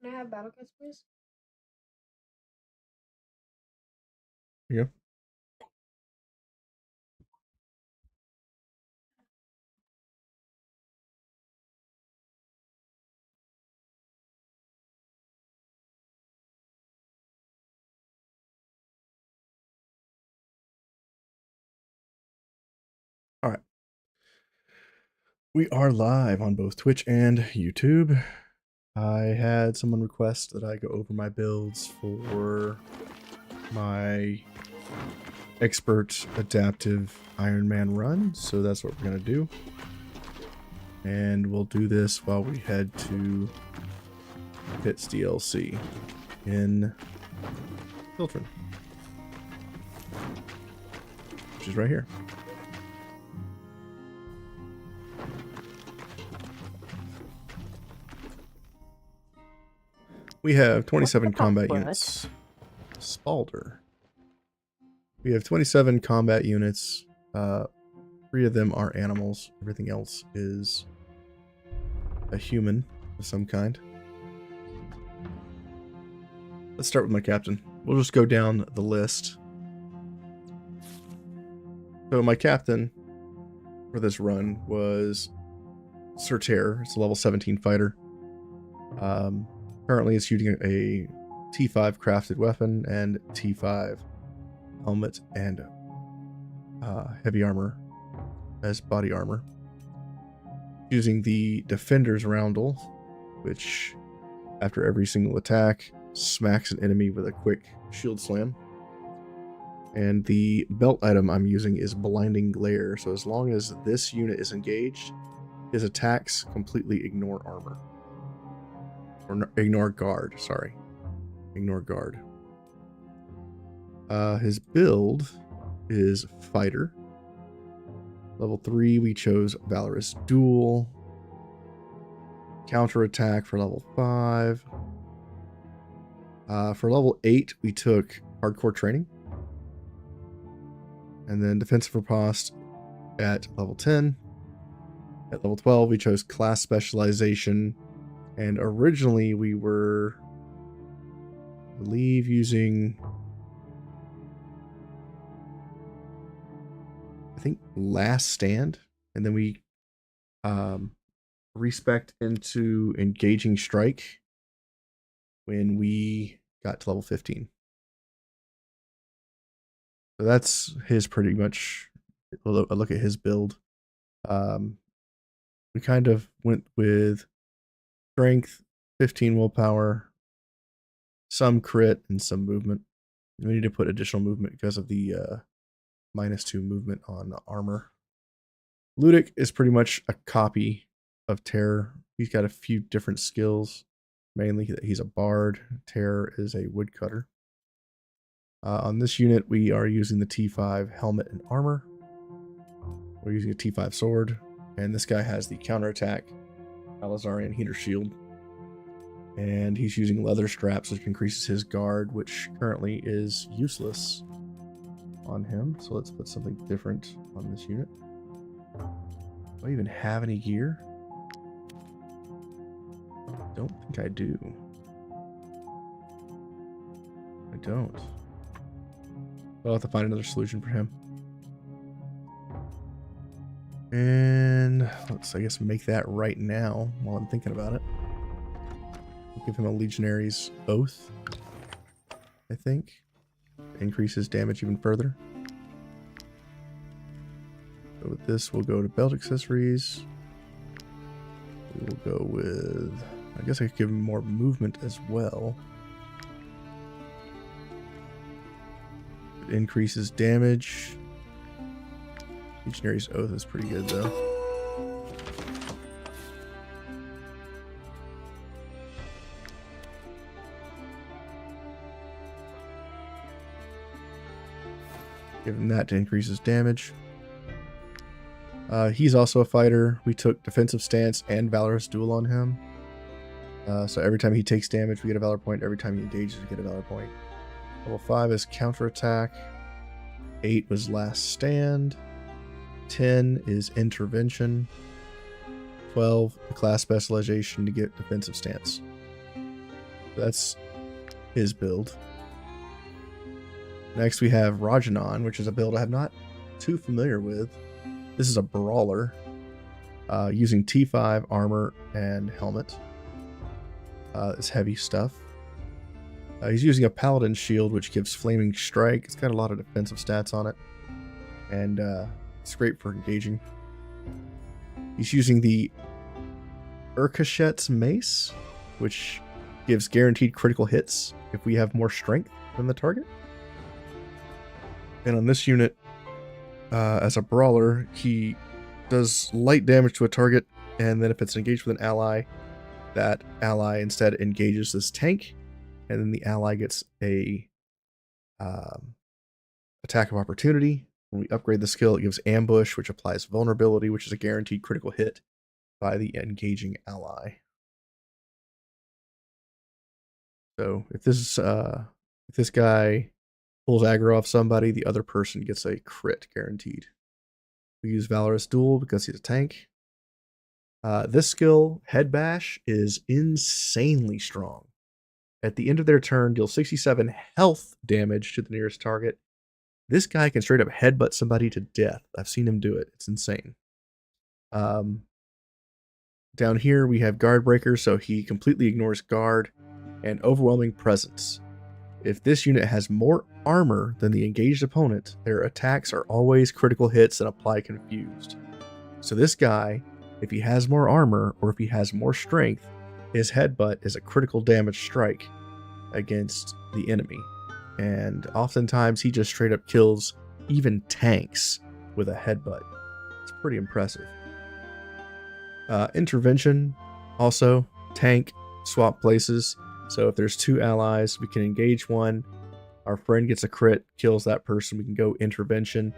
Can I have battle kits, please? Yeah. All right. We are live on both Twitch and YouTube. I had someone request that I go over my builds for my expert adaptive Ironman run, so that's what we're going to do. And we'll do this while we head to Pits DLC in Filtron, which is right here. We have 27 combat units. Spalder. We have 27 combat units. 3 of them are animals. Everything else is a human of some kind. Let's start with my captain. We'll just go down the list. So my captain for this run was Sir Terror. It's a level 17 fighter. Currently is shooting a T5 crafted weapon and T5 helmet and heavy armor as body armor. Using the Defender's Roundel, which after every single attack smacks an enemy with a quick shield slam. And the belt item I'm using is Blinding Glare, so as long as this unit is engaged, his attacks completely ignore armor. Or ignore guard, sorry. Ignore guard. His build is Fighter. Level 3, we chose Valorous Duel. Counterattack for level 5. For level 8, we took Hardcore Training. And then Defensive Riposte at level 10. At level 12, we chose Class Specialization. And originally, we were, I believe, using, I think, Last Stand. And then we respect into Engaging Strike when we got to level 15. So that's his pretty much, a look at his build. We kind of went with Strength, 15 willpower, some crit, and some movement. We need to put additional movement because of the -2 movement on armor. Ludic is pretty much a copy of Terror. He's got a few different skills. Mainly that he's a bard. Terror is a woodcutter. On this unit, we are using the T5 helmet and armor. We're using a T5 sword. And this guy has the counterattack Alizarian Heater Shield. And he's using leather straps, which increases his guard, which currently is useless on him. So let's put something different on this unit. Do I even have any gear? I don't think I do. I don't. I'll have to find another solution for him. And let's, I guess, make that right now while I'm thinking about it. Give him a Legionary's Oath, I think. Increase his damage even further. So with this, we'll go to belt accessories. We'll go with, I guess I could give him more movement as well. It increases damage. Legionary's Oath is pretty good though. Give him that to increase his damage. He's also a fighter. We took Defensive Stance and Valorous Duel on him. So every time he takes damage, we get a Valor point. Every time he engages, we get a Valor point. Level 5 is Counterattack. 8 was Last Stand. 10 is Intervention. 12, the class specialization to get Defensive Stance. That's his build. Next we have Rajanon, which is a build I'm not too familiar with. This is a brawler using T5 armor and helmet. It's heavy stuff. He's using a paladin shield, which gives flaming strike. It's got a lot of defensive stats on it, and it's great for engaging. He's using the Urkashet's mace, which gives guaranteed critical hits if we have more strength than the target. And on this unit, as a brawler, he does light damage to a target, and then if it's engaged with an ally, that ally instead engages this tank, and then the ally gets a attack of opportunity. When we upgrade the skill, it gives ambush, which applies vulnerability, which is a guaranteed critical hit by the engaging ally. So if this guy pulls aggro off somebody, the other person gets a crit guaranteed. We use Valorous Duel because he's a tank. This skill, Head Bash, is insanely strong. At the end of their turn, deal 67 health damage to the nearest target. This guy can straight up headbutt somebody to death. I've seen him do it. It's insane. Down here, we have Guard Breaker, so he completely ignores guard, and Overwhelming Presence. If this unit has more armor than the engaged opponent, their attacks are always critical hits and apply confused. So this guy, if he has more armor or if he has more strength, his headbutt is a critical damage strike against the enemy. And oftentimes he just straight up kills even tanks with a headbutt. It's pretty impressive. Intervention, also tank, swap places. So if there's two allies, we can engage one. Our friend gets a crit, kills that person. We can go intervention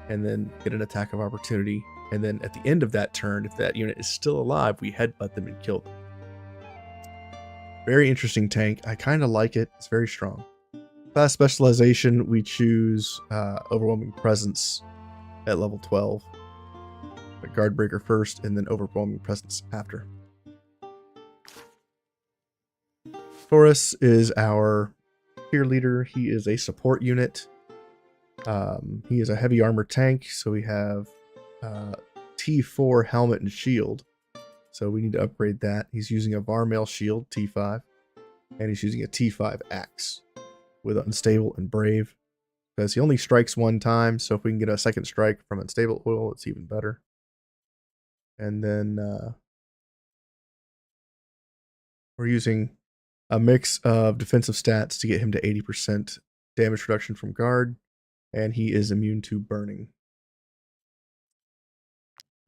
and then get an attack of opportunity. And then at the end of that turn, if that unit is still alive, we headbutt them and kill them. Very interesting tank. I kind of like it. It's very strong. Class specialization, we choose Overwhelming Presence at level 12. But Guard Breaker first and then Overwhelming Presence after. Taurus is our tier leader. He is a support unit. He is a heavy armor tank, so we have T4 helmet and shield. So we need to upgrade that. He's using a Varmail shield, T5, and he's using a T5 axe with Unstable and Brave, because he only strikes one time, so if we can get a second strike from Unstable Oil, it's even better. And then we're using a mix of defensive stats to get him to 80% damage reduction from guard, and he is immune to burning.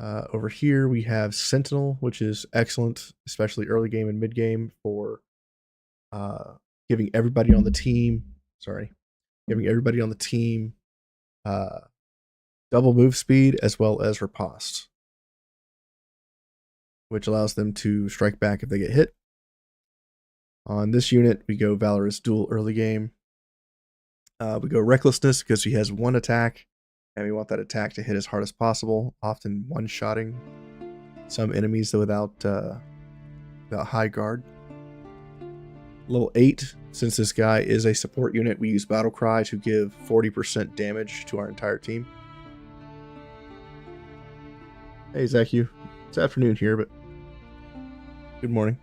Over here we have Sentinel, which is excellent, especially early game and mid game for giving everybody on the team, double move speed as well as riposte, which allows them to strike back if they get hit. On this unit, we go Valorous Duel early game. We go Recklessness because he has one attack, and we want that attack to hit as hard as possible, often one-shotting some enemies without high guard. Level 8, since this guy is a support unit, we use Battle Cry to give 40% damage to our entire team. Hey, Zaku. It's afternoon here, but good morning.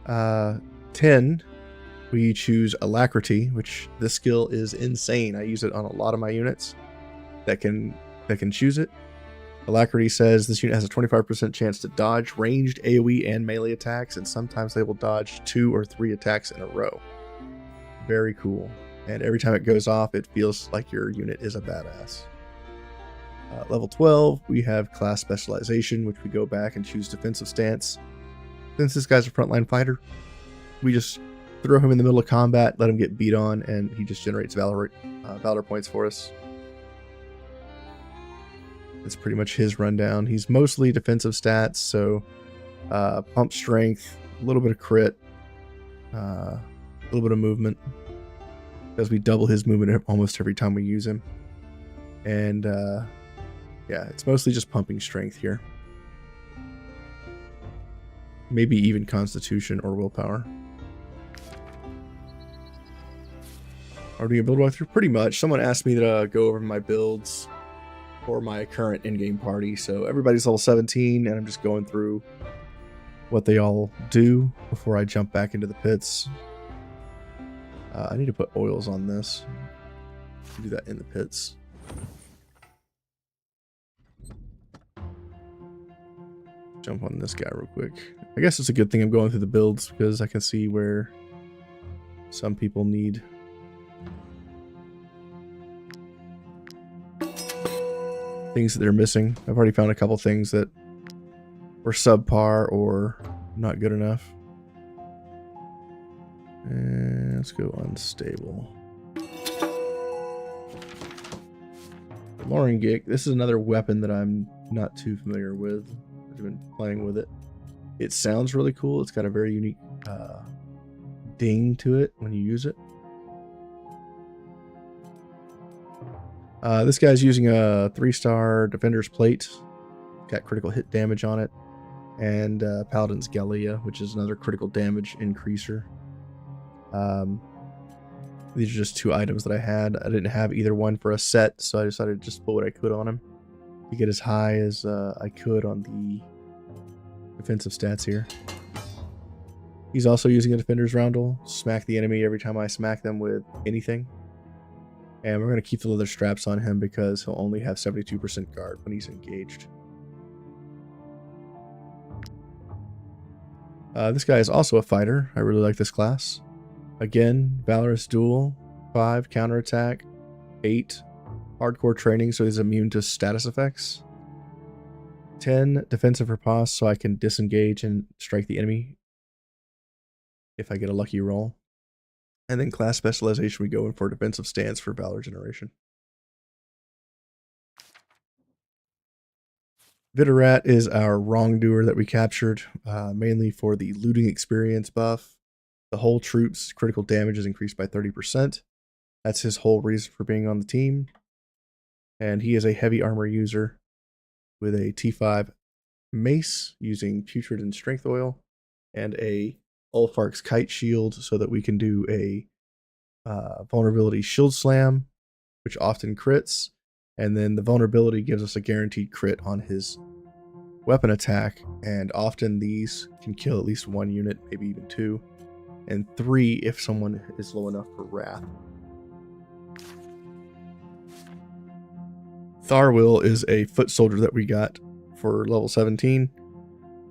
10, we choose Alacrity, which this skill is insane. I use it on a lot of my units that can choose it. Alacrity says this unit has a 25% chance to dodge ranged AoE and melee attacks, and sometimes they will dodge 2 or 3 attacks in a row. Very cool. And every time it goes off, it feels like your unit is a badass. Level 12, we have Class Specialization, which we go back and choose Defensive Stance. Since this guy's a frontline fighter, we just throw him in the middle of combat, let him get beat on, and he just generates Valor points for us. That's pretty much his rundown. He's mostly defensive stats, so pump strength, a little bit of crit, a little bit of movement, because we double his movement almost every time we use him. And yeah, it's mostly just pumping strength here. Maybe even Constitution or Willpower. Already a build walkthrough? Pretty much. Someone asked me to go over my builds for my current in-game party, so everybody's level 17, and I'm just going through what they all do before I jump back into the pits. I need to put oils on this. Do that in the pits. Jump on this guy real quick. I guess it's a good thing I'm going through the builds because I can see where some people need things that they're missing. I've already found a couple things that were subpar or not good enough. And let's go unstable. Loring Gig. This is another weapon that I'm not too familiar with. I've been playing with it. It sounds really cool. It's got a very unique ding to it when you use it. This guy's using a 3-star Defender's Plate. Got critical hit damage on it. And Paladin's Gallia, which is another critical damage increaser. These are just 2 items that I had. I didn't have either one for a set, so I decided to just put what I could on him to get as high as I could on the defensive stats here. He's also using a Defender's Roundel. Smack the enemy every time I smack them with anything. And we're going to keep the leather straps on him because he'll only have 72% guard when he's engaged. This guy is also a fighter. I really like this class. Again, Valorous Duel, 5 counterattack, 8 hardcore training, so he's immune to status effects. 10 defensive riposte, so I can disengage and strike the enemy if I get a lucky roll. And then class specialization, we go in for defensive stance for Valor generation. Vidorat is our wrongdoer that we captured, mainly for the looting experience buff. The whole troop's critical damage is increased by 30%. That's his whole reason for being on the team. And he is a heavy armor user with a T5 mace using putrid and strength oil and a Ulfark's kite shield so that we can do a vulnerability shield slam, which often crits. And then the vulnerability gives us a guaranteed crit on his weapon attack. And often these can kill at least 1 unit, maybe even 2. And 3 if someone is low enough for Wrath. Tharwill is a foot soldier that we got for level 17.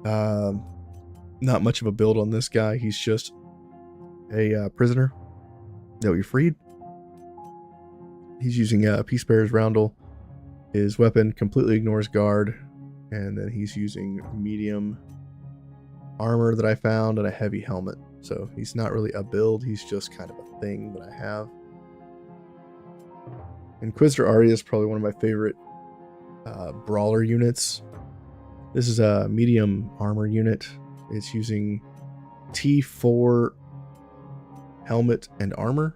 Not much of a build on this guy. He's just a prisoner that we freed. He's using a Peace Bearer's Roundel. His weapon completely ignores guard. And then he's using medium armor that I found and a heavy helmet. So he's not really a build, he's just kind of a thing that I have. Inquisitor Arya is probably one of my favorite brawler units. This is a medium armor unit. It's using T4 helmet and armor,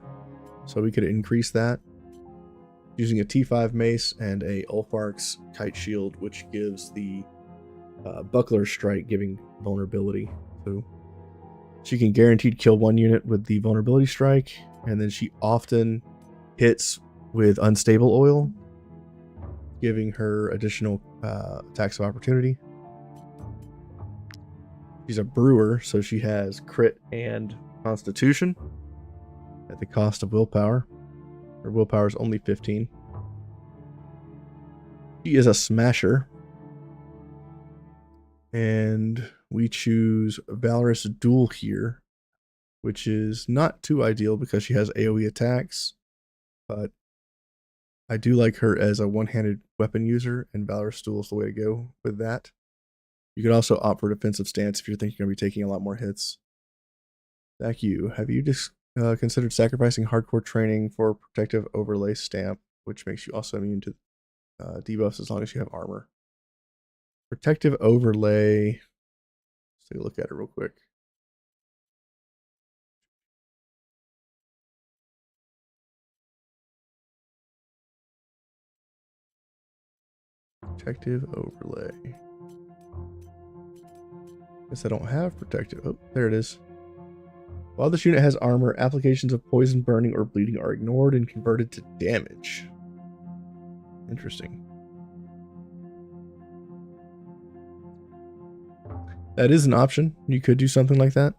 so we could increase that. Using a T5 mace and a Ulfark's kite shield, which gives the buckler strike, giving vulnerability. So she can guaranteed kill 1 unit with the vulnerability strike, and then she often hits with unstable oil, giving her additional attacks of opportunity. She's a brewer, so she has crit and constitution at the cost of willpower. Her willpower is only 15. She is a smasher. And we choose Valorous Duel here, which is not too ideal because she has AoE attacks, but I do like her as a one-handed weapon user, and Valorous Duel is the way to go with that. You could also opt for defensive stance if you're thinking you're going to be taking a lot more hits. Thank you. Have you considered sacrificing hardcore training for protective overlay stamp, which makes you also immune to debuffs as long as you have armor? Protective overlay. Let's take a look at it real quick. Protective overlay. Guess I don't have protective. Oh, there it is. While this unit has armor, applications of poison, burning, or bleeding are ignored and converted to damage. Interesting. That is an option. You could do something like that.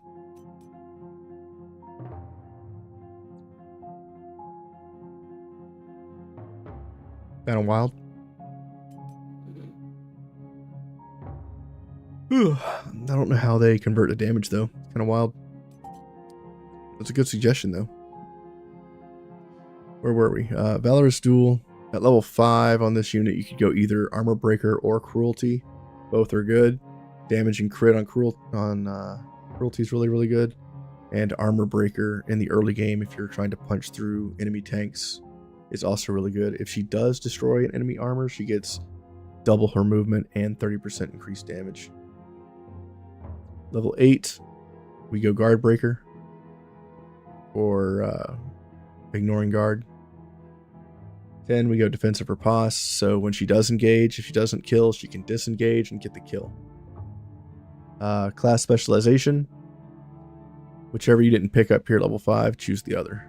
Kind of wild. I don't know how they convert to damage though. Kind of wild. That's a good suggestion though. Where were we? Valorous Duel. At level 5 on this unit, you could go either Armor Breaker or Cruelty. Both are good. Damage and crit on Cruelty is really, really good. And Armor Breaker in the early game, if you're trying to punch through enemy tanks, is also really good. If she does destroy an enemy armor, she gets double her movement and 30% increased damage. Level 8, we go Guard Breaker or ignoring guard. 10, we go Defensive Riposte, so when she does engage, if she doesn't kill, she can disengage and get the kill. Class Specialization, whichever you didn't pick up here at level 5, choose the other.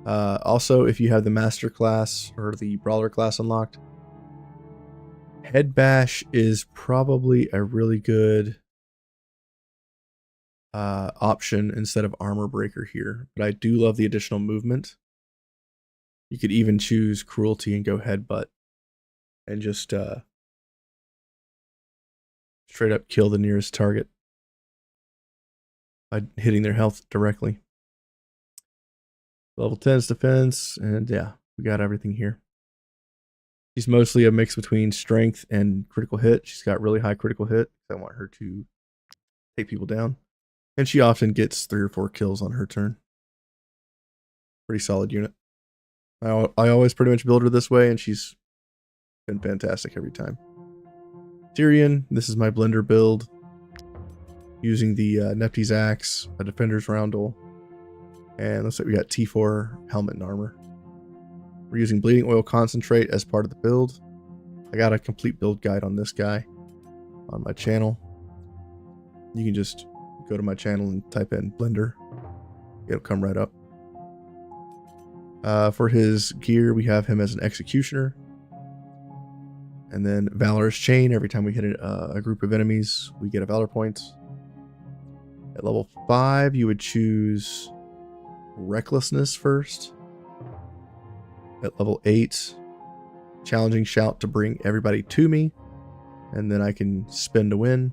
Also, if you have the Master class or the Brawler class unlocked, Head Bash is probably a really good option instead of Armor Breaker here, but I do love the additional movement. You could even choose Cruelty and go Headbutt and just straight up kill the nearest target by hitting their health directly. Level 10's defense, and yeah, we got everything here. She's mostly a mix between strength and critical hit. She's got really high critical hit. I want her to take people down. And she often gets 3 or 4 kills on her turn. Pretty solid unit. I always pretty much build her this way, and she's been fantastic every time. Tyrion, this is my blender build. Using the Nephtes Axe, a Defender's Roundel, and looks like we got T4 helmet and armor. We're using Bleeding Oil Concentrate as part of the build. I got a complete build guide on this guy on my channel. You can just go to my channel and type in Blender. It'll come right up. For his gear, we have him as an Executioner. And then Valorous Chain. Every time we hit a group of enemies, we get a Valor point. At level 5, you would choose Recklessness first. At level 8, Challenging Shout to bring everybody to me. And then I can spin to win.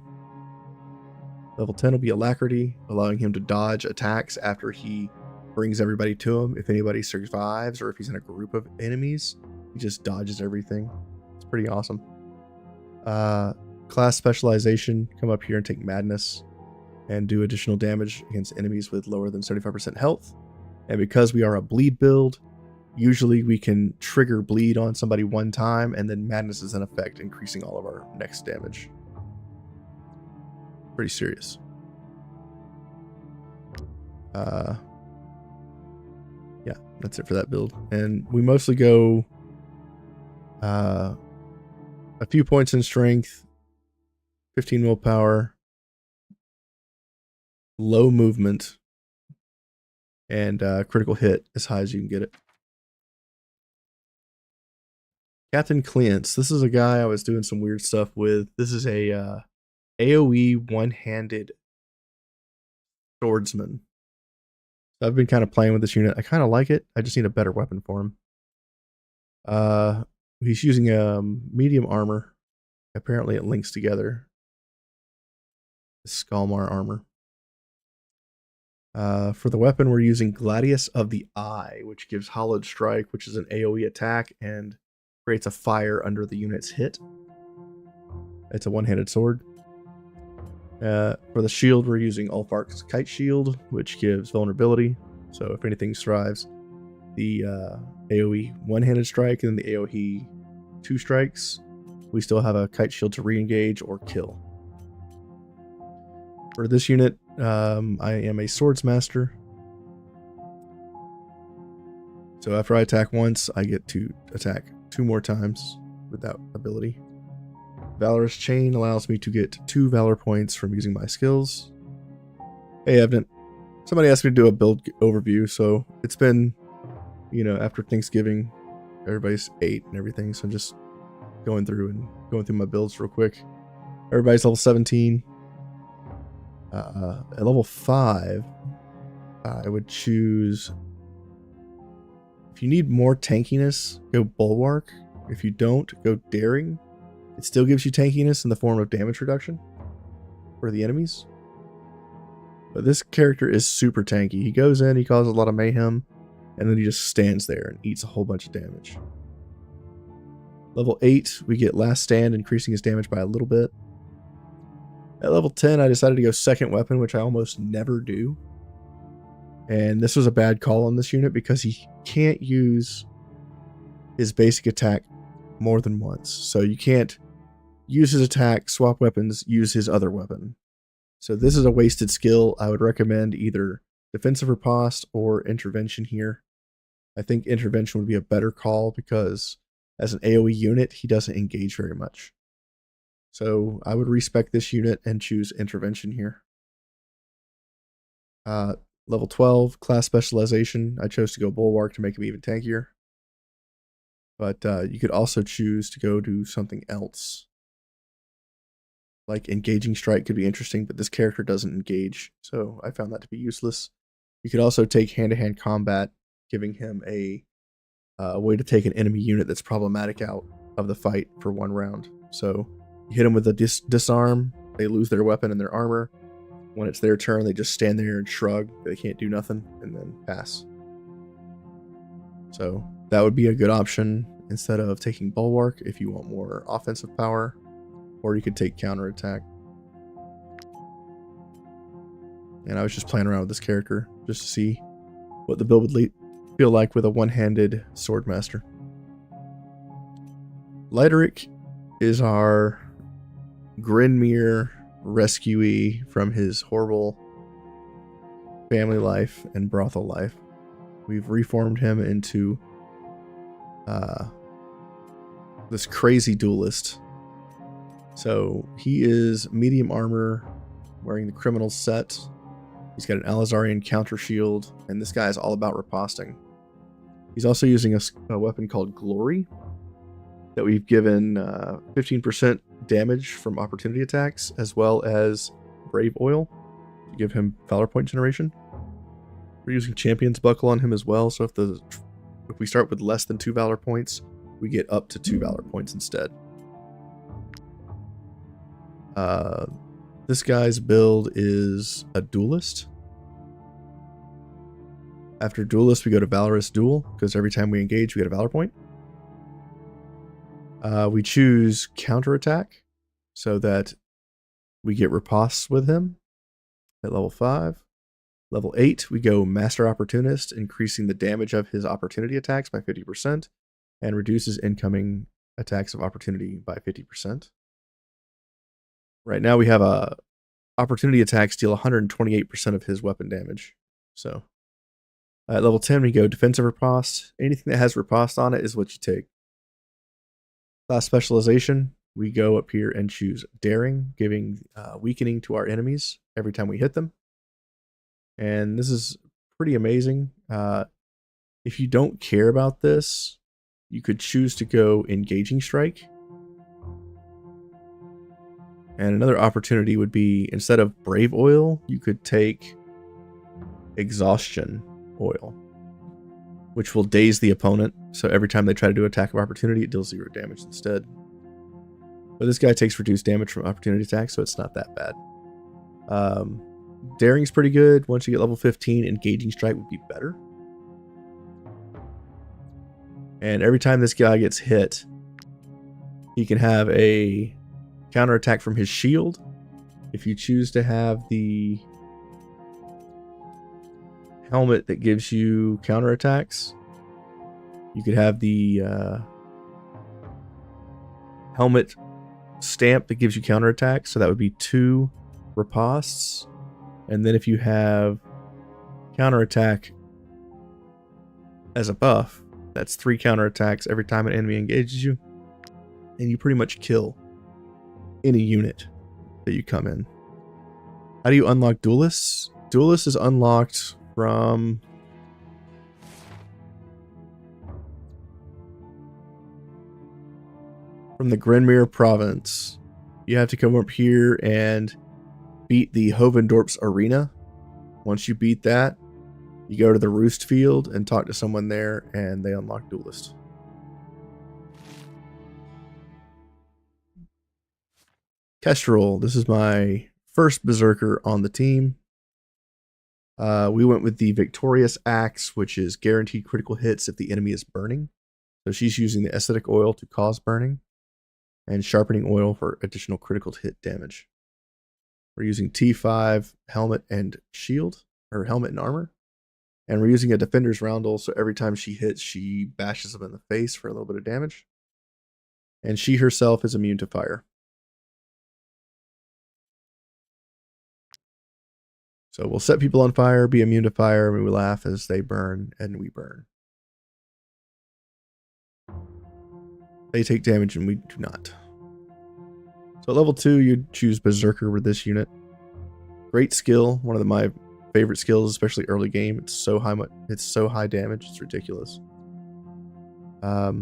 Level 10 will be Alacrity, allowing him to dodge attacks after he brings everybody to him. If anybody survives or if he's in a group of enemies, he just dodges everything. It's pretty awesome. Class Specialization, come up here and take Madness and do additional damage against enemies with lower than 75% health. And because we are a bleed build, usually we can trigger bleed on somebody one time and then Madness is in effect, increasing all of our next damage. Pretty serious. Yeah, that's it for that build. And we mostly go a few points in strength, 15 willpower, low movement, and critical hit as high as you can get it. Captain Cleance. This is a guy I was doing some weird stuff with. This is a AoE one-handed swordsman. I've been kind of playing with this unit. I kind of like it. I just need a better weapon for him. He's using medium armor. Apparently it links together. Skalmar armor. For the weapon, we're using Gladius of the Eye, which gives Hollowed Strike, which is an AoE attack and creates a fire under the unit's hit. It's a one-handed sword. For the shield, we're using Ulfark's Kite Shield, which gives vulnerability. So if anything survives the AoE one-handed strike and then the AoE 2 strikes, we still have a Kite Shield to re-engage or kill. For this unit, I am a Swordsmaster. So after I attack once, I get to attack 2 more times with that ability. Valorous Chain allows me to get 2 Valor points from using my skills. Hey, Evident. Somebody asked me to do a build overview, so it's been, you know, after Thanksgiving, everybody's ate and everything, so I'm just going through my builds real quick. Everybody's level 17. At level 5, I would choose, if you need more tankiness, go Bulwark. If you don't, go Daring. It still gives you tankiness in the form of damage reduction for the enemies. But this character is super tanky. He goes in, he causes a lot of mayhem, and then he just stands there and eats a whole bunch of damage. Level 8, we get Last Stand, increasing his damage by a little bit. At level 10, I decided to go Second Weapon, which I almost never do. And this was a bad call on this unit because he can't use his basic attack more than once. So you can't use his attack, swap weapons, use his other weapon. So this is a wasted skill. I would recommend either Defensive Riposte or Intervention here. I think Intervention would be a better call because as an AoE unit, he doesn't engage very much. So I would respec this unit and choose Intervention here. Level 12, Class Specialization. I chose to go Bulwark to make him even tankier. But you could also choose to go do something else. Like Engaging Strike could be interesting, but this character doesn't engage, so I found that to be useless. You could also take Hand-to-Hand Combat, giving him a way to take an enemy unit that's problematic out of the fight for 1 round. So you hit them with a disarm, they lose their weapon and their armor. When it's their turn, they just stand there and shrug. They can't do nothing, and then pass. So that would be a good option instead of taking Bulwark if you want more offensive power. Or you could take Counterattack. And I was just playing around with this character just to see what the build would feel like with a one-handed Swordmaster. Leideric is our Grinmere rescuee from his horrible family life and brothel life. We've reformed him into this crazy duelist. So he is medium armor, wearing the criminal set. He's got an Alizarian counter shield, and this guy is all about riposting. He's also using a weapon called Glory that we've given 15% damage from opportunity attacks, as well as Brave Oil to give him Valor Point generation. We're using Champion's Buckle on him as well, so if we start with less than 2 Valor Points, we get up to 2 Valor Points instead. This guy's build is a duelist. After duelist, we go to Valorous Duel, because every time we engage, we get a Valor Point. We choose Counterattack, so that we get riposte with him at level 5. Level 8, we go Master Opportunist, increasing the damage of his opportunity attacks by 50%, and reduces incoming attacks of opportunity by 50%. Right now we have a opportunity attacks deal 128% of his weapon damage. So at level 10 we go Defensive Riposte. Anything that has riposte on it is what you take. Class Specialization, we go up here and choose Daring, giving weakening to our enemies every time we hit them. And this is pretty amazing. If you don't care about this, you could choose to go Engaging Strike. And another opportunity would be, instead of Brave Oil, you could take Exhaustion Oil, which will daze the opponent. So every time they try to do attack of opportunity, it deals 0 damage instead. But this guy takes reduced damage from opportunity attacks, so it's not that bad. Daring's pretty good. Once you get level 15, Engaging Strike would be better. And every time this guy gets hit, he can have a counterattack from his shield. If you choose to have the helmet that gives you counterattacks, you could have the helmet stamp that gives you counterattacks, so that would be 2 ripostes. And then if you have counterattack as a buff, that's 3 counterattacks every time an enemy engages you, and you pretty much kill any unit that you come in. How do you unlock duelists? Duelist is unlocked from the Grenmere province. You have to come up here and beat the Hovendorp's arena. Once you beat that, you go to the Roost Field and talk to someone there, and they unlock Duelist. Kestrel, this is my first Berserker on the team. We went with the Victorious Axe, which is guaranteed critical hits if the enemy is burning. So she's using the Aesthetic Oil to cause burning, and Sharpening Oil for additional critical hit damage. We're using T5 helmet and shield, or helmet and armor. And we're using a Defender's Roundel, so every time she hits, she bashes them in the face for a little bit of damage. And she herself is immune to fire. So we'll set people on fire, be immune to fire, and we laugh as they burn, and we burn. They take damage and we do not. So at level 2, you choose Berserker with this unit. Great skill, one of my favorite skills, especially early game. It's so high damage, it's ridiculous. At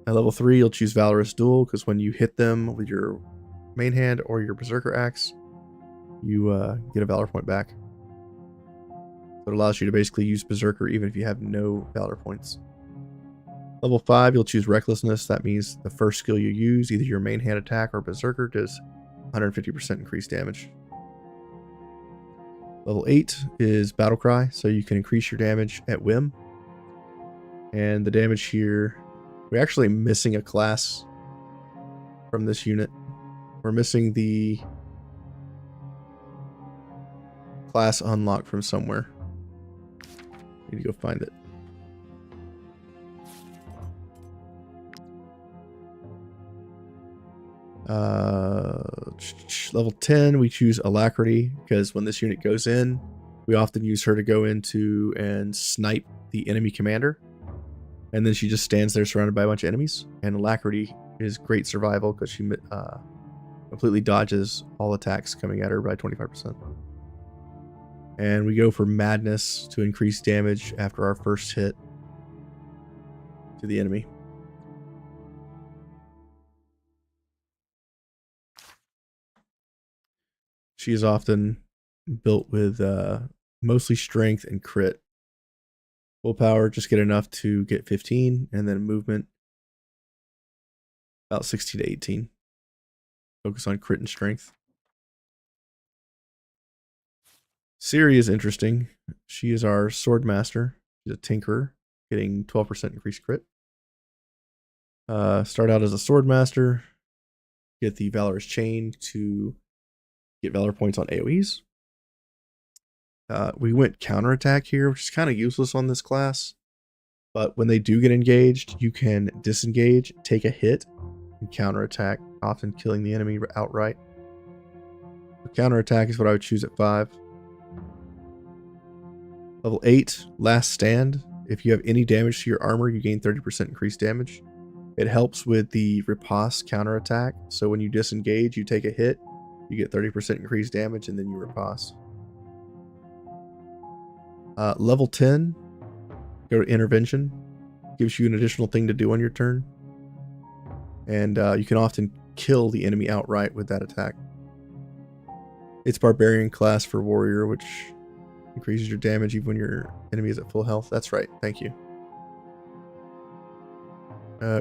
level 3, you'll choose Valorous Duel, because when you hit them with your main hand or your Berserker Axe, you get a Valor point back. So it allows you to basically use Berserker even if you have no Valor points. Level 5, you'll choose Recklessness. That means the first skill you use, either your main hand attack or Berserker, does 150% increased damage. Level 8 is Battle Cry, so you can increase your damage at whim. And the damage here, we're actually missing a class from this unit. We're missing the class unlock from somewhere. Need to go find it. Level 10, we choose Alacrity, because when this unit goes in, we often use her to go into and snipe the enemy commander. And then she just stands there surrounded by a bunch of enemies. And Alacrity is great survival because she completely dodges all attacks coming at her by 25%. And we go for Madness to increase damage after our first hit to the enemy. She is often built with mostly strength and crit. Willpower, just get enough to get 15, and then movement, about 16 to 18. Focus on crit and strength. Ciri is interesting. She is our sword master. She's a tinkerer, getting 12% increased crit. Start out as a sword master. Get the Valorous Chain to get Valor points on AoEs. We went counterattack here, which is kind of useless on this class. But when they do get engaged, you can disengage, take a hit, and counterattack, often killing the enemy outright. So counterattack is what I would choose at 5. Level 8, Last Stand. If you have any damage to your armor, you gain 30% increased damage. It helps with the riposte counterattack. So when you disengage, you take a hit, you get 30% increased damage, and then you riposte. Level 10, go to Intervention. Gives you an additional thing to do on your turn. And you can often kill the enemy outright with that attack. It's Barbarian class for Warrior, which increases your damage even when your enemy is at full health. That's right, thank you.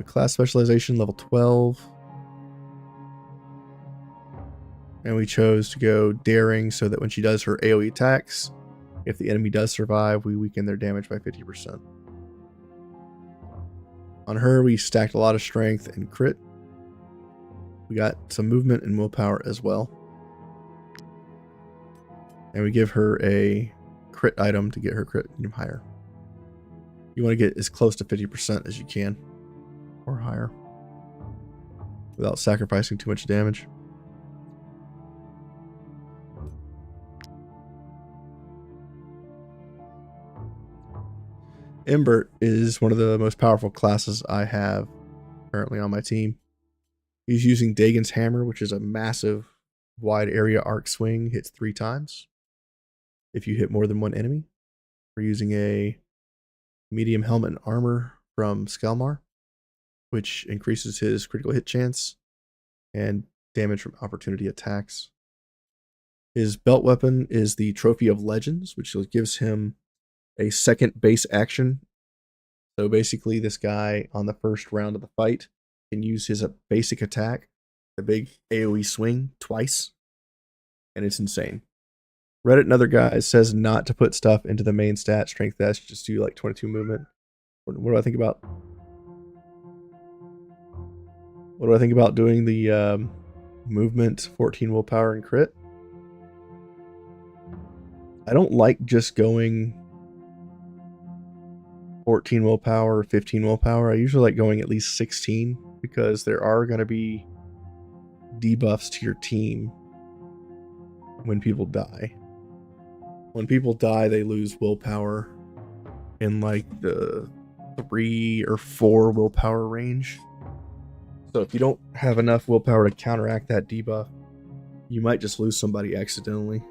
Class Specialization, level 12. And we chose to go Daring so that when she does her AoE attacks, if the enemy does survive, we weaken their damage by 50%. On her, we stacked a lot of strength and crit. We got some movement and willpower as well. And we give her a crit item to get her crit even higher. You want to get as close to 50% as you can, or higher, without sacrificing too much damage. Imbert is one of the most powerful classes I have currently on my team. He's using Dagon's Hammer, which is a massive wide area arc swing, hits 3 times. if you hit more than one enemy. We're using a medium helmet and armor from Skelmar, which increases his critical hit chance and damage from opportunity attacks. His belt weapon is the Trophy of Legends, which gives him a second base action. So basically, this guy on the first round of the fight can use his basic attack, the big AoE swing, twice. And it's insane. Reddit and other guys says not to put stuff into the main stat, strength dash, just do like 22 movement. What do I think about? What do I think about doing the movement, 14 willpower, and crit? I don't like just going 14 willpower, 15 willpower. I usually like going at least 16 because there are going to be debuffs to your team when people die. When people die, they lose willpower in like the 3 or 4 willpower range. So if you don't have enough willpower to counteract that debuff, you might just lose somebody accidentally.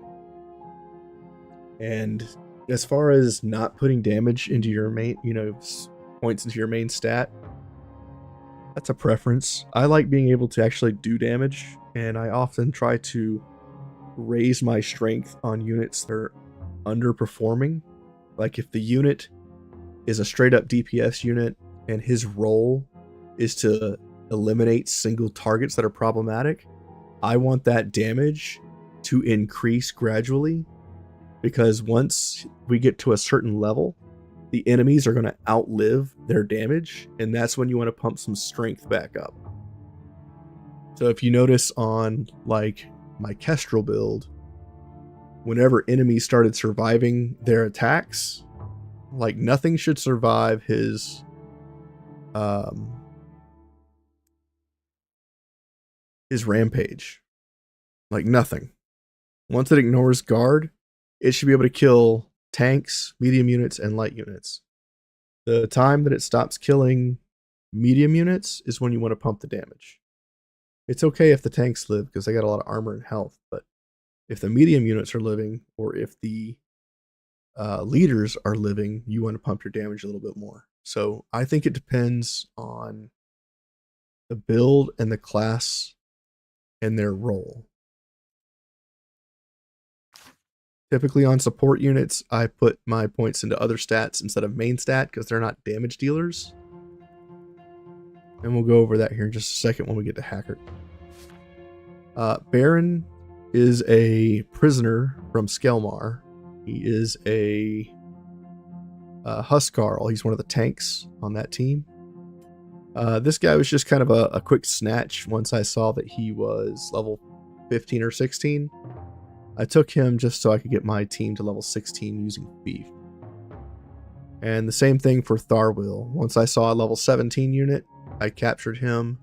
And as far as not putting damage into your main, points into your main stat, that's a preference. I like being able to actually do damage, and I often try to raise my strength on units that are underperforming. Like if the unit is a straight up DPS unit and his role is to eliminate single targets that are problematic, I want that damage to increase gradually, because once we get to a certain level, the enemies are going to outlive their damage, and that's when you want to pump some strength back up. So if you notice on like my Kestrel build, whenever enemies started surviving their attacks, like nothing should survive his rampage. Like nothing. Once it ignores guard, it should be able to kill tanks, medium units, and light units. The time that it stops killing medium units is when you want to pump the damage. It's okay if the tanks live because they got a lot of armor and health, but if the medium units are living, or if the leaders are living, you want to pump your damage a little bit more. So I think it depends on the build and the class and their role. Typically on support units, I put my points into other stats instead of main stat because they're not damage dealers. And we'll go over that here in just a second when we get to Hacker. Baron is a prisoner from Skelmar. He is a Huskarl. He's one of the tanks on that team. This guy was just kind of a quick snatch once I saw that he was level 15 or 16. I took him just so I could get my team to level 16 using Thief. And the same thing for Tharwil. Once I saw a level 17 unit, I captured him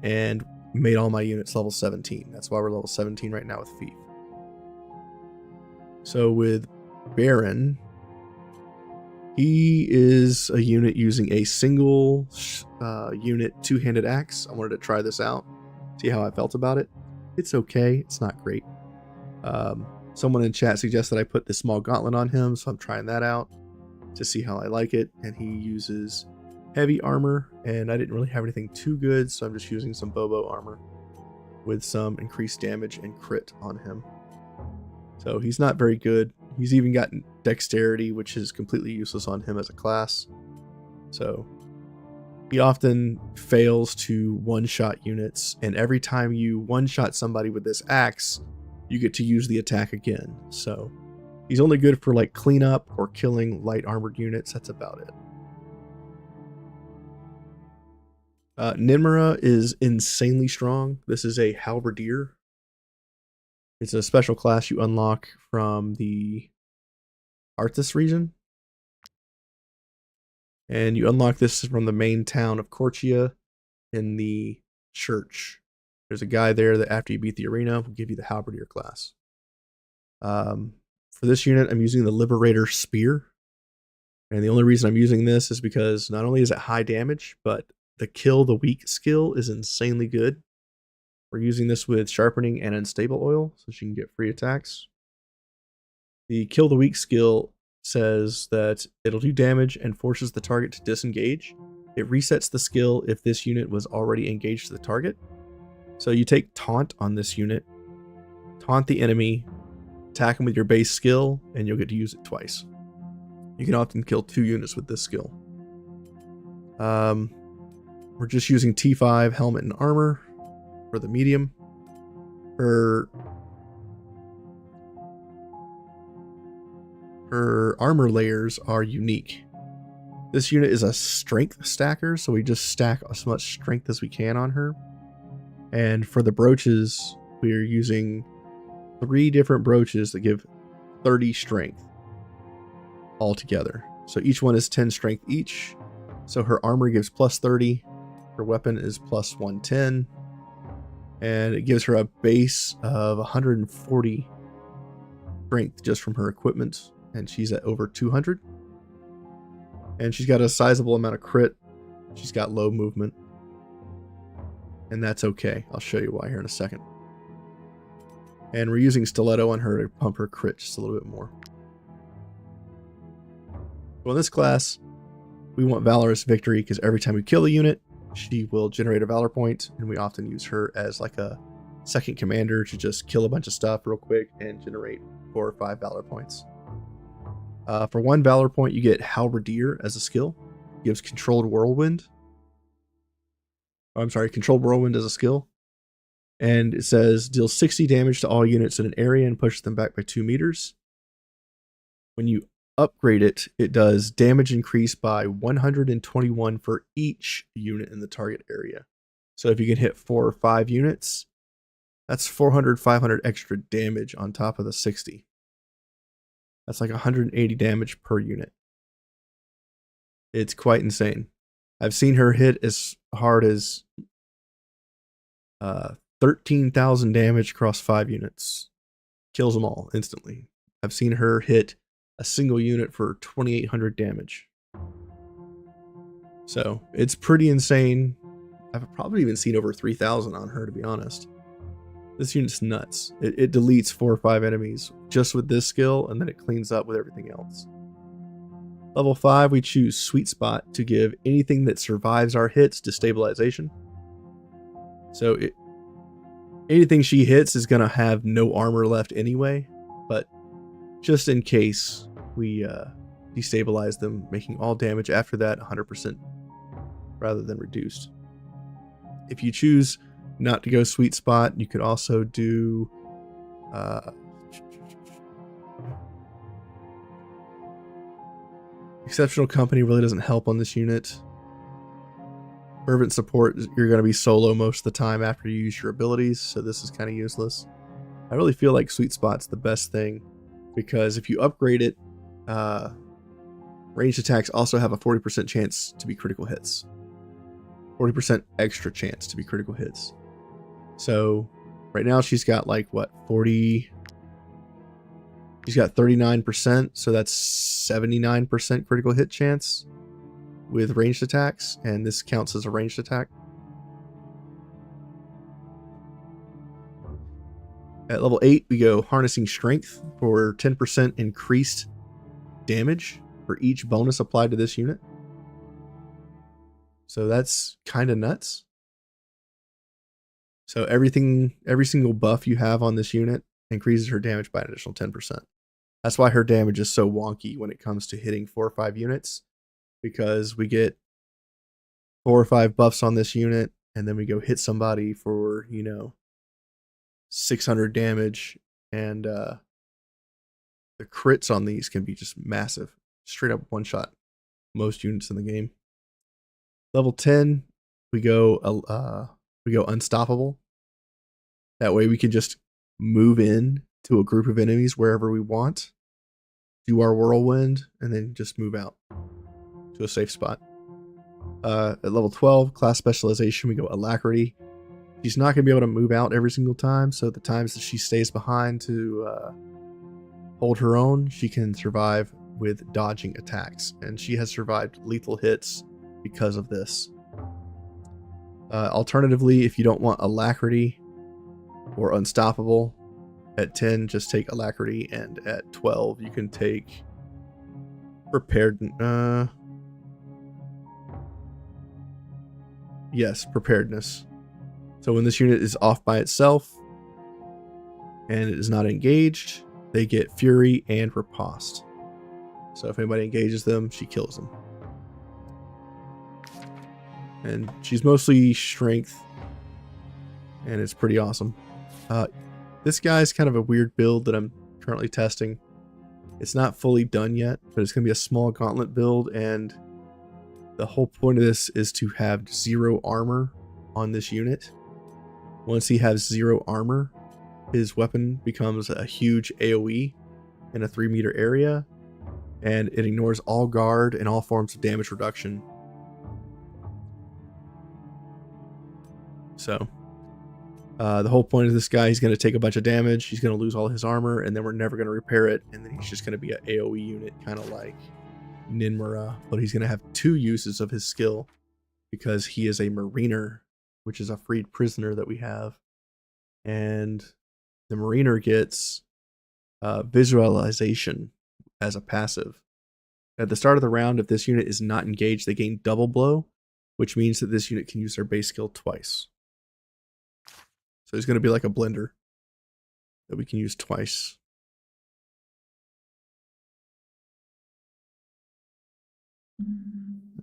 and made all my units level 17. That's why we're level 17 right now with Thief. So with Baron, he is a unit using a single unit two-handed axe. I wanted to try this out, see how I felt about it. It's okay, it's not great. Someone in chat suggested I put the small gauntlet on him, so I'm trying that out to see how I like it. And he uses heavy armor, and I didn't really have anything too good, so I'm just using some Bobo armor with some increased damage and crit on him. So he's not very good. He's even got dexterity, which is completely useless on him as a class. So he often fails to one-shot units, and every time you one-shot somebody with this axe, you get to use the attack again. So he's only good for like cleanup or killing light armored units. That's about it. Ninmara is insanely strong. This is a halberdier. It's a special class you unlock from the Arthas region. And you unlock this from the main town of Korchia in the church. There's a guy there that after you beat the arena will give you the halberdier class. For this unit, I'm using the Liberator Spear. And the only reason I'm using this is because not only is it high damage, but the kill the weak skill is insanely good. We're using this with sharpening and unstable oil, so she can get free attacks. The Kill the Weak skill says that it'll do damage and forces the target to disengage. It resets the skill if this unit was already engaged to the target. So you take Taunt on this unit, taunt the enemy, attack them with your base skill, and you'll get to use it twice. You can often kill 2 units with this skill. We're just using T5 helmet and armor for the medium. Her armor layers are unique. This unit is a strength stacker, so we just stack as much strength as we can on her. And for the brooches, we are using 3 different brooches that give 30 strength altogether. So each one is 10 strength each. So her armor gives plus 30. Her weapon is plus 110. And it gives her a base of 140 strength just from her equipment. And she's at over 200. And she's got a sizable amount of crit. She's got low movement. And that's okay. I'll show you why here in a second. And we're using Stiletto on her to pump her crit just a little bit more. So in this class, we want Valorous Victory because every time we kill a unit, she will generate a Valor point. And we often use her as like a second commander to just kill a bunch of stuff real quick and generate 4 or 5 Valor points. For 1 Valor point, you get Halberdier as a skill. It gives Controlled Whirlwind. Controlled Whirlwind as a skill. And it says, deals 60 damage to all units in an area and pushes them back by 2 meters. When you upgrade it, it does damage increase by 121 for each unit in the target area. So if you can hit 4 or 5 units, that's 400, 500 extra damage on top of the 60. That's like 180 damage per unit. It's quite insane. I've seen her hit as hard as 13,000 damage across 5 units. Kills them all instantly. I've seen her hit a single unit for 2,800 damage. So it's pretty insane. I've probably even seen over 3,000 on her, to be honest. This unit's nuts. It deletes 4 or 5 enemies just with this skill, and then it cleans up with everything else. Level 5, we choose Sweet Spot to give anything that survives our hits destabilization. So anything she hits is going to have no armor left anyway, but just in case, we destabilize them, making all damage after that 100% rather than reduced. If you choose not to go Sweet Spot, you could also do Exceptional Company really doesn't help on this unit. Fervent Support, you're going to be solo most of the time after you use your abilities, so this is kind of useless. I really feel like Sweet Spot's the best thing, because if you upgrade it, ranged attacks also have a 40% chance to be critical hits. 40% extra chance to be critical hits. So right now she's got like what, 40? She's got 39%, so that's 79% critical hit chance with ranged attacks, and this counts as a ranged attack. At level 8, we go Harnessing Strength for 10% increased damage for each bonus applied to this unit. So that's kind of nuts. So every single buff you have on this unit increases her damage by an additional 10%. That's why her damage is so wonky when it comes to hitting 4 or 5 units, because we get 4 or 5 buffs on this unit, and then we go hit somebody for, 600 damage, and the crits on these can be just massive. Straight up one shot most units in the game. Level 10, we go Unstoppable. That way we can just move in to a group of enemies wherever we want, do our whirlwind, and then just move out to a safe spot. At level 12, class specialization, we go Alacrity. She's not going to be able to move out every single time, so the times that she stays behind to hold her own, she can survive with dodging attacks, and she has survived lethal hits because of this. Alternatively, if you don't want Alacrity or Unstoppable, At 10, just take alacrity, and at 12, you can take preparedness. Yes, preparedness. So when this unit is off by itself and it is not engaged, they get fury and riposte. So if anybody engages them, she kills them. And she's mostly strength, and it's pretty awesome. This guy's kind of a weird build that I'm currently testing. It's not fully done yet, but it's going to be a small gauntlet build, and the whole point of this is to have 0 armor on this unit. Once he has 0 armor, his weapon becomes a huge AoE in a 3-meter area, and it ignores all guard and all forms of damage reduction. So the whole point of this guy, he's going to take a bunch of damage, he's going to lose all his armor, and then we're never going to repair it, and then he's just going to be an AoE unit, kind of like Ninmara, but he's going to have 2 uses of his skill because he is a mariner, which is a freed prisoner that we have, and the mariner gets visualization as a passive. At the start of the round, if this unit is not engaged, they gain double blow, which means that this unit can use their base skill twice. So he's going to be like a blender that we can use twice.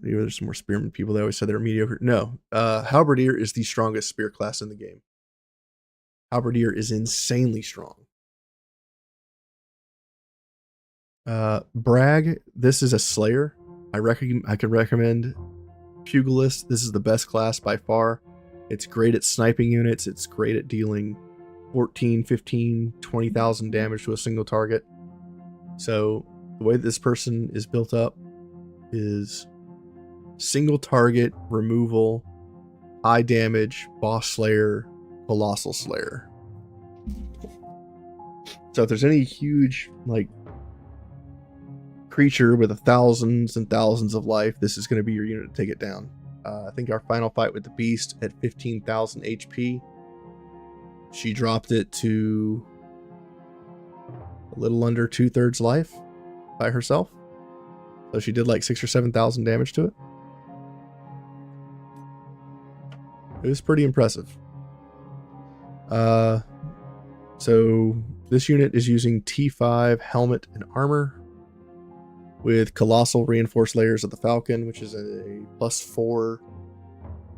Maybe there's some more spearman people. They always said they were mediocre. No, halberdier is the strongest spear class in the game. Halberdier is insanely strong. Brag, this is a slayer. I could recommend Pugilist. This is the best class by far. It's great at sniping units. It's great at dealing 14, 15, 20,000 damage to a single target. So the way this person is built up is single target removal, high damage, boss slayer, colossal slayer. So if there's any huge like creature with thousands and thousands of life, this is going to be your unit to take it down. I think our final fight with the beast at 15,000 HP, she dropped it to a little under 2/3 life by herself. So she did like 6,000 or 7,000 damage to it. It was pretty impressive. So this unit is using T5 helmet and armor with colossal reinforced layers of the Falcon, which is a +4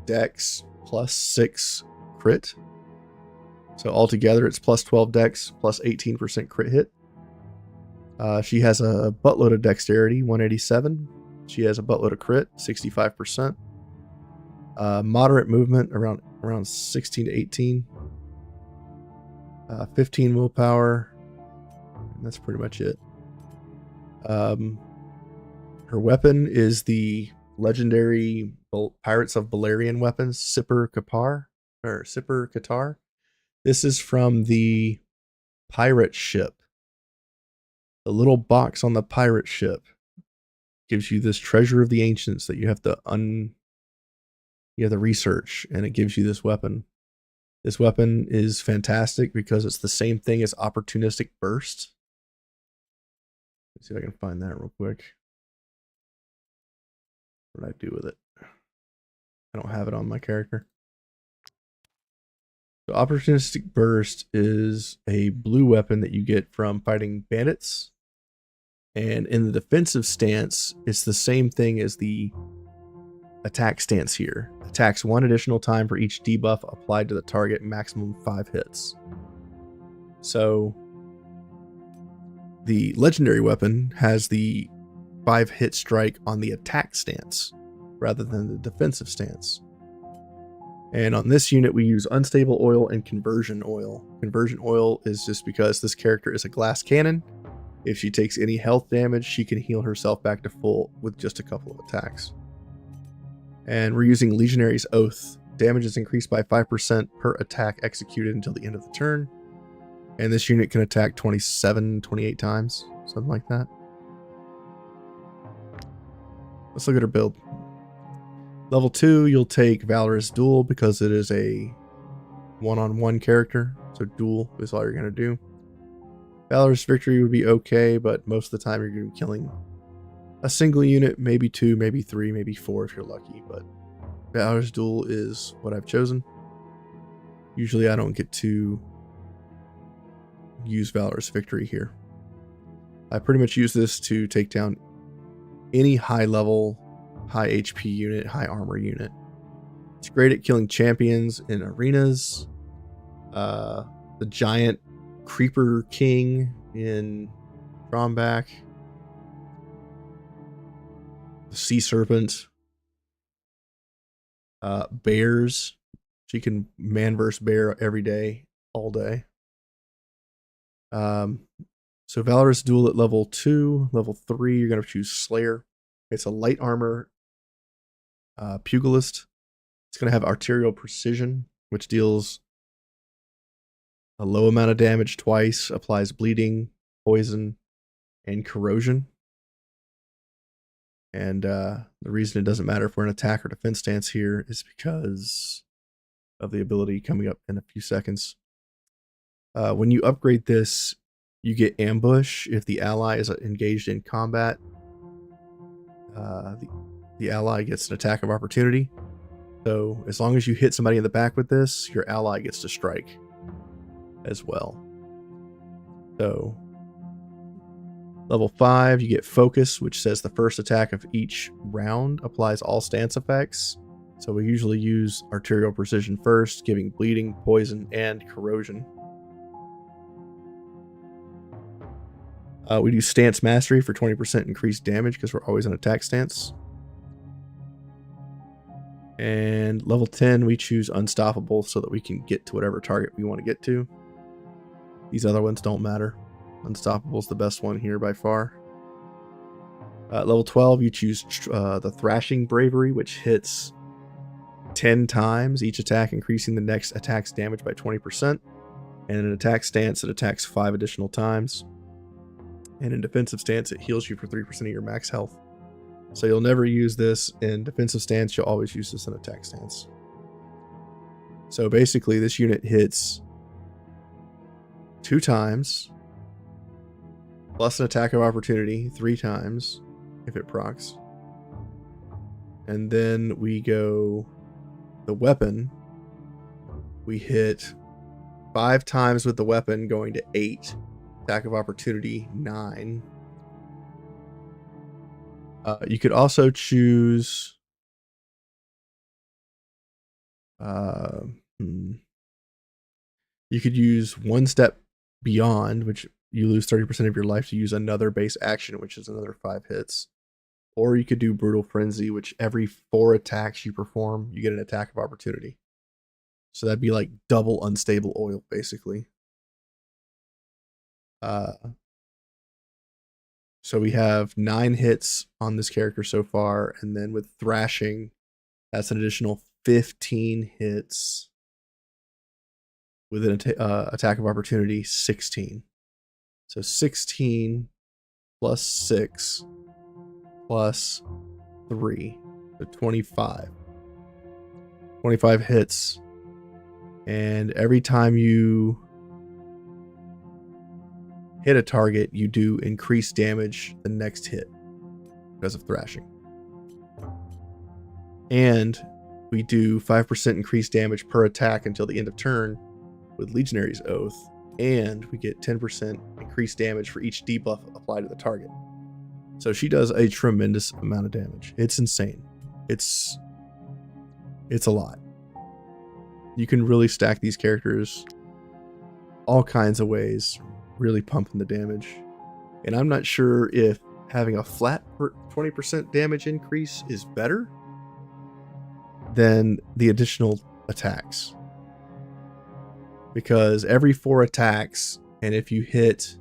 dex, +6 crit. So altogether it's +12 dex, +18% crit hit. She has a buttload of dexterity, 187. She has a buttload of crit, 65%. Moderate movement, around 16 to 18. 15 willpower. And that's pretty much it. Her weapon is the legendary Pirates of Balerion weapons, Sipper Katar. This is from the pirate ship. The little box on the pirate ship gives you this treasure of the ancients that you have to research, and it gives you this weapon. This weapon is fantastic because it's the same thing as opportunistic burst. Let's see if I can find that real quick. What did I do with it? I don't have it on my character. So opportunistic burst is a blue weapon that you get from fighting bandits. And in the defensive stance, it's the same thing as the attack stance here. Attacks 1 additional time for each debuff applied to the target, maximum 5 hits. So the legendary weapon has the 5-hit strike on the attack stance rather than the defensive stance. And on this unit, we use unstable oil and conversion oil. Conversion oil is just because this character is a glass cannon. If she takes any health damage, she can heal herself back to full with just a couple of attacks. And we're using Legionary's Oath. Damage is increased by 5% per attack executed until the end of the turn. And this unit can attack 27, 28 times, something like that. Let's look at her build. Level 2, you'll take Valorous Duel because it is a one-on-one character. So duel is all you're going to do. Valorous Victory would be okay, but most of the time you're going to be killing a single unit, maybe 2, maybe 3, maybe 4 if you're lucky, but Valorous Duel is what I've chosen. Usually I don't get to use Valorous Victory here. I pretty much use this to take down any high level, high HP unit, high armor unit. It's great at killing champions in arenas. The giant Creeper King in Dromback. The Sea Serpent. Bears. She can man versus bear every day, all day. So Valorous Duel at level 2. Level 3, you're going to choose Slayer. It's a light armor Pugilist. It's going to have arterial precision, which deals a low amount of damage twice, applies bleeding, poison, and corrosion. And the reason it doesn't matter if we're in attack or defense stance here is because of the ability coming up in a few seconds. When you upgrade this, you get ambush if the ally is engaged in combat. The ally gets an attack of opportunity. So as long as you hit somebody in the back with this, your ally gets to strike as well. So level 5, you get focus, which says the first attack of each round applies all stance effects. So we usually use arterial precision first, giving bleeding, poison, and corrosion. We do stance mastery for 20% increased damage because we're always in attack stance. And level 10, we choose unstoppable so that we can get to whatever target we want to get to. These other ones don't matter. Unstoppable is the best one here by far. Level 12, you choose the Thrashing Bravery, which hits 10 times each attack, increasing the next attack's damage by 20%. And in an attack stance, it attacks 5 additional times. And in defensive stance, it heals you for 3% of your max health. So you'll never use this in defensive stance, you'll always use this in attack stance. So basically, this unit hits 2 times, plus an attack of opportunity 3 times, if it procs. And then we go the weapon. We hit 5 times with the weapon, going to 8. Attack of opportunity 9. You could also choose you could use One Step Beyond, which you lose 30% of your life to use another base action, which is another 5 hits. Or you could do Brutal Frenzy, which every 4 attacks you perform, you get an attack of opportunity. So that'd be like double unstable oil, basically. So we have 9 hits on this character so far, and then with Thrashing, that's an additional 15 hits. With an attack of opportunity, 16. So 16 plus 6 plus 3, so 25. 25 hits, and every time you hit a target, you do increased damage the next hit because of Thrashing. And we do 5% increased damage per attack until the end of turn with Legionary's Oath, and we get 10% increased damage for each debuff applied to the target. So she does a tremendous amount of damage. It's insane. It's a lot. You can really stack these characters all kinds of ways, really pumping the damage. And I'm not sure if having a flat 20% damage increase is better than the additional attacks. Because every 4 attacks, and if you hit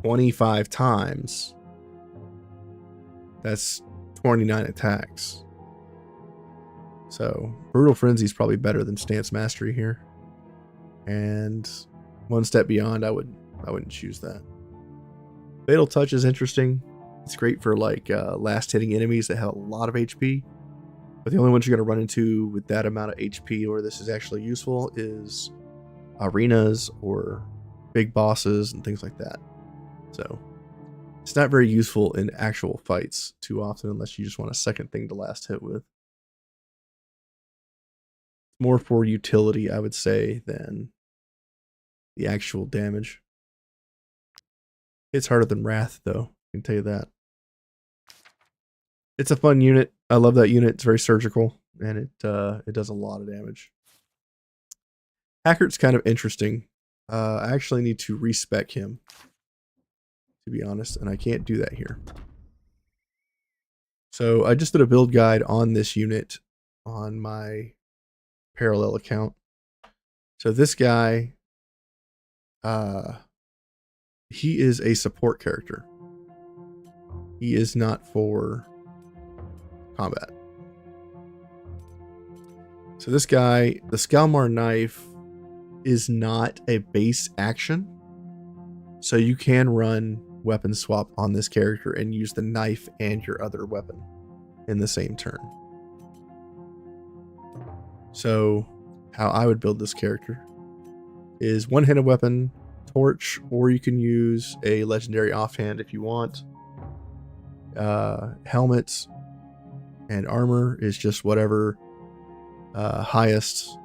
25 times, that's 29 attacks. So Brutal Frenzy is probably better than Stance Mastery here. And One Step Beyond, I wouldn't choose that. Fatal Touch is interesting. It's great for like last hitting enemies that have a lot of HP. But the only ones you're going to run into with that amount of HP where this is actually useful is arenas or big bosses and things like that. So it's not very useful in actual fights too often unless you just want a second thing to last hit with. More for utility, I would say, than the actual damage. It's harder than Wrath, though. I can tell you that. It's a fun unit. I love that unit. It's very surgical, and it does a lot of damage. Hackert's kind of interesting. I actually need to respec him, to be honest, and I can't do that here. So I just did a build guide on this unit on my parallel account. So this guy, he is a support character. He is not for combat. So this guy, the Skalmar knife, is not a base action. So you can run weapon swap on this character and use the knife and your other weapon in the same turn. So how I would build this character is one-handed weapon, torch, or you can use a legendary offhand if you want. Helmets and armor is just whatever highest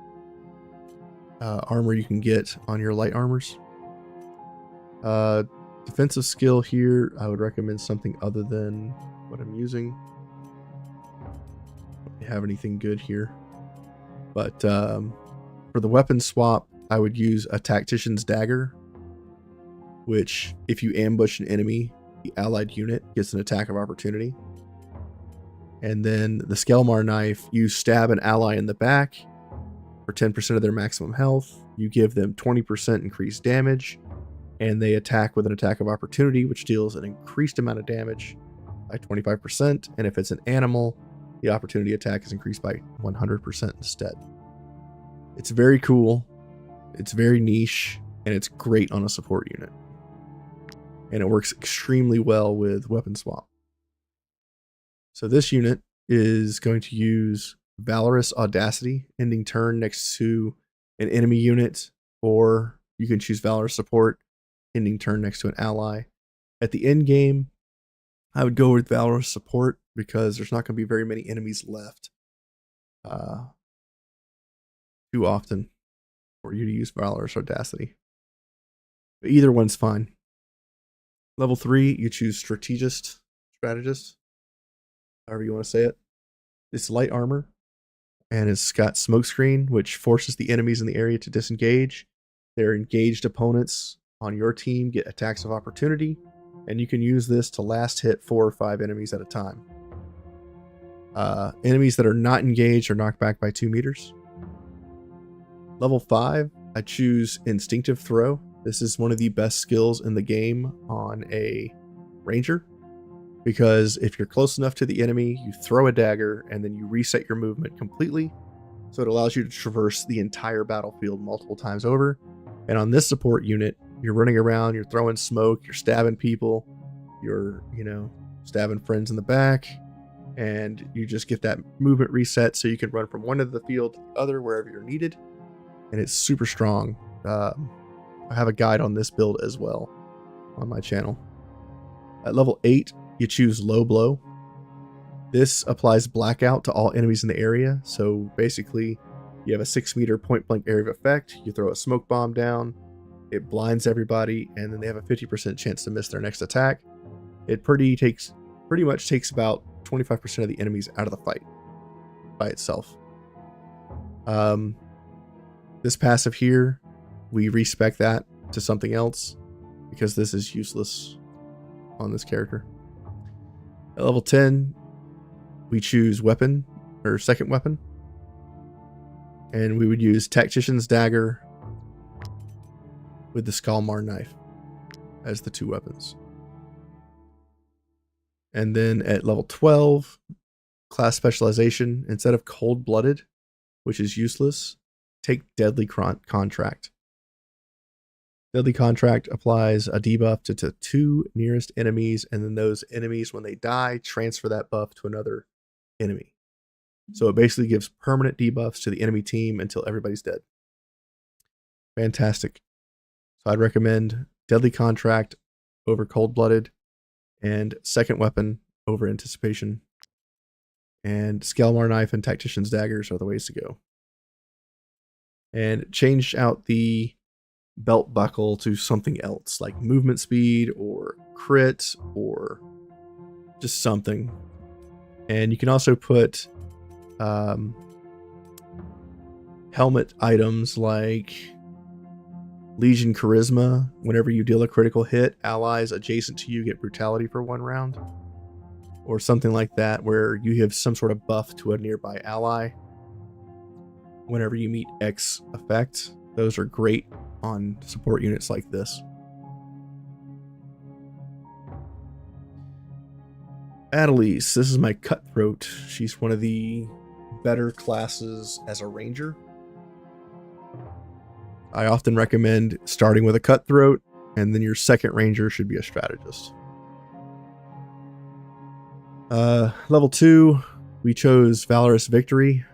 armor you can get on your light armors. Defensive skill here, I would recommend something other than what I'm using. Don't have anything good here. But for the weapon swap, I would use a Tactician's Dagger, which if you ambush an enemy, the allied unit gets an attack of opportunity. And then the Skelmar knife, you stab an ally in the back for 10% of their maximum health. You give them 20% increased damage, and they attack with an attack of opportunity, which deals an increased amount of damage by 25%. And if it's an animal, the opportunity attack is increased by 100% instead. It's very cool. It's very niche, and it's great on a support unit. And it works extremely well with weapon swap. So this unit is going to use Valorous Audacity, ending turn next to an enemy unit, or you can choose Valorous Support, ending turn next to an ally. At the end game, I would go with Valorous Support because there's not going to be very many enemies left too often for you to use Valorous Audacity. But either one's fine. Level 3, you choose Strategist, however you want to say it. It's light armor, and it's got Smokescreen, which forces the enemies in the area to disengage. Their engaged opponents on your team get attacks of opportunity, and you can use this to last hit 4 or 5 enemies at a time. Enemies that are not engaged are knocked back by 2 meters. Level 5, I choose Instinctive Throw. This is one of the best skills in the game on a ranger, because if you're close enough to the enemy, you throw a dagger and then you reset your movement completely. So it allows you to traverse the entire battlefield multiple times over. And on this support unit, you're running around, you're throwing smoke, you're stabbing people, you're, stabbing friends in the back, and you just get that movement reset so you can run from one end of the field to the other wherever you're needed. And it's super strong. I have a guide on this build as well on my channel. At level 8, you choose Low Blow. This applies blackout to all enemies in the area. So basically, you have a 6-meter point-blank area of effect. You throw a smoke bomb down. It blinds everybody, and then they have a 50% chance to miss their next attack. It pretty much takes about 25% of the enemies out of the fight by itself. This passive here, we respec that to something else because this is useless on this character. At level 10, we choose weapon, or second weapon. And we would use Tactician's Dagger with the Skalmar knife as the 2 weapons. And then at level 12, class specialization, instead of Cold-Blooded, which is useless, take Deadly Contract. Deadly Contract applies a debuff to the 2 nearest enemies, and then those enemies, when they die, transfer that buff to another enemy. So it basically gives permanent debuffs to the enemy team until everybody's dead. Fantastic. So I'd recommend Deadly Contract over Cold-Blooded, and Second Weapon over Anticipation. And Scalamar Knife and Tactician's Daggers are the ways to go. And change out the belt buckle to something else, like movement speed or crit or just something. And you can also put helmet items like Legion Charisma. Whenever you deal a critical hit, allies adjacent to you get brutality for 1 round. Or something like that, where you have some sort of buff to a nearby ally whenever you meet X effect. Those are great on support units like this. Adelice, this is my Cutthroat. She's one of the better classes as a ranger. I often recommend starting with a Cutthroat, and then your second ranger should be a strategist. Level 2, we chose Valorous Victory.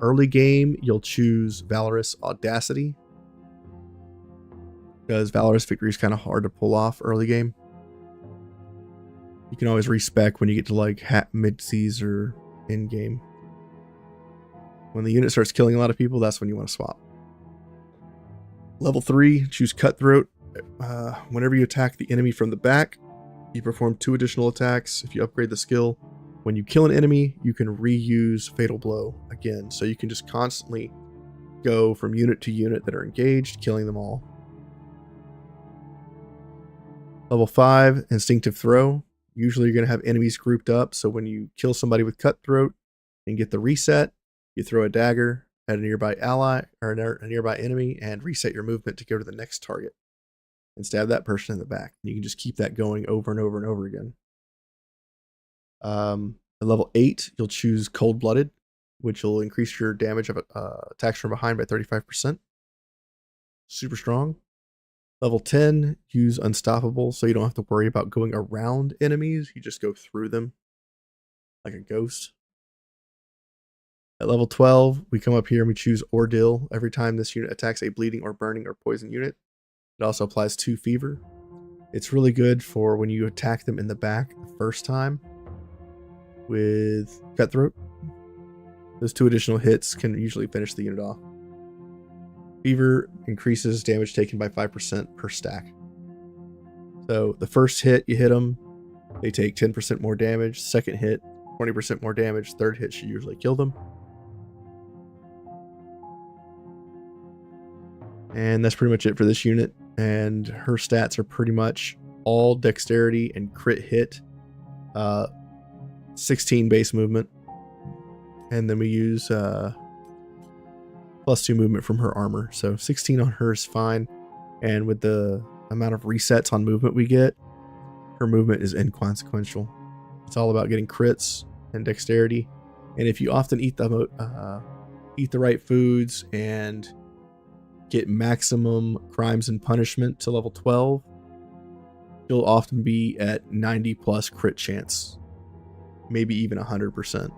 Early game, you'll choose Valorous Audacity, because Valorous Victory is kind of hard to pull off early game. You can always respec when you get to like mid-seas or in-game. When the unit starts killing a lot of people, that's when you want to swap. Level 3, choose Cutthroat. Whenever you attack the enemy from the back, you perform 2 additional attacks. If you upgrade the skill, when you kill an enemy, you can reuse Fatal Blow again. So you can just constantly go from unit to unit that are engaged, killing them all. Level 5, Instinctive Throw. Usually you're going to have enemies grouped up, so when you kill somebody with Cutthroat and get the reset, you throw a dagger at a nearby ally or a nearby enemy and reset your movement to go to the next target and stab that person in the back. You can just keep that going over and over and over again. At level 8, you'll choose Cold-Blooded, which will increase your damage of attacks from behind by 35%. Super strong. Level 10, use Unstoppable, so you don't have to worry about going around enemies. You just go through them like a ghost. At level 12, we come up here and we choose Ordeal. Every time this unit attacks a bleeding or burning or poison unit, it also applies 2 fever. It's really good for when you attack them in the back the first time with Cutthroat. Those 2 additional hits can usually finish the unit off. Fever increases damage taken by 5% per stack. So the first hit, you hit them, they take 10% more damage. Second hit, 20% more damage. Third hit should usually kill them. And that's pretty much it for this unit. And her stats are pretty much all dexterity and crit hit. 16 base movement. And then we use +2 movement from her armor. So 16 on her is fine. And with the amount of resets on movement we get, her movement is inconsequential. It's all about getting crits and dexterity. And if you often eat the right foods and get maximum crimes and punishment to level 12, you'll often be at 90+ crit chance, maybe even 100%,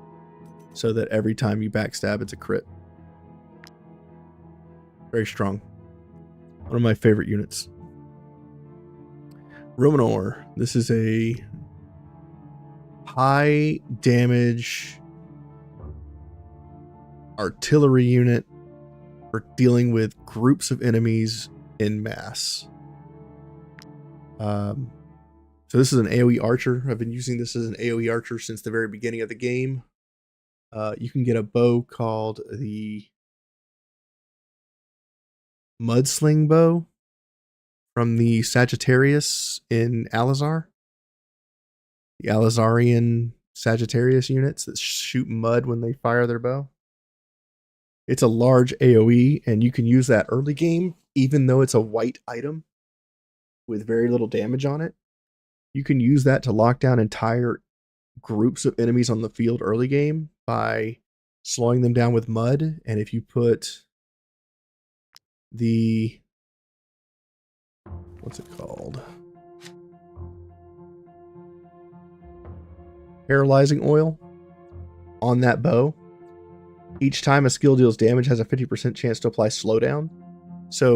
so that every time you backstab, it's a crit. Very strong. One of my favorite units. Romanor. This is a high damage artillery unit for dealing with groups of enemies in mass. So this is an AoE archer. I've been using this as an AoE archer since the very beginning of the game. You can get a bow called the Mudsling bow from the Sagittarius in Alizar. The Alizarian Sagittarius units that shoot mud when they fire their bow. It's a large AoE, and you can use that early game, even though it's a white item with very little damage on it. You can use that to lock down entire groups of enemies on the field early game by slowing them down with mud. And if you put the, what's it called? Paralyzing oil on that bow, each time a skill deals damage has a 50% chance to apply slowdown. So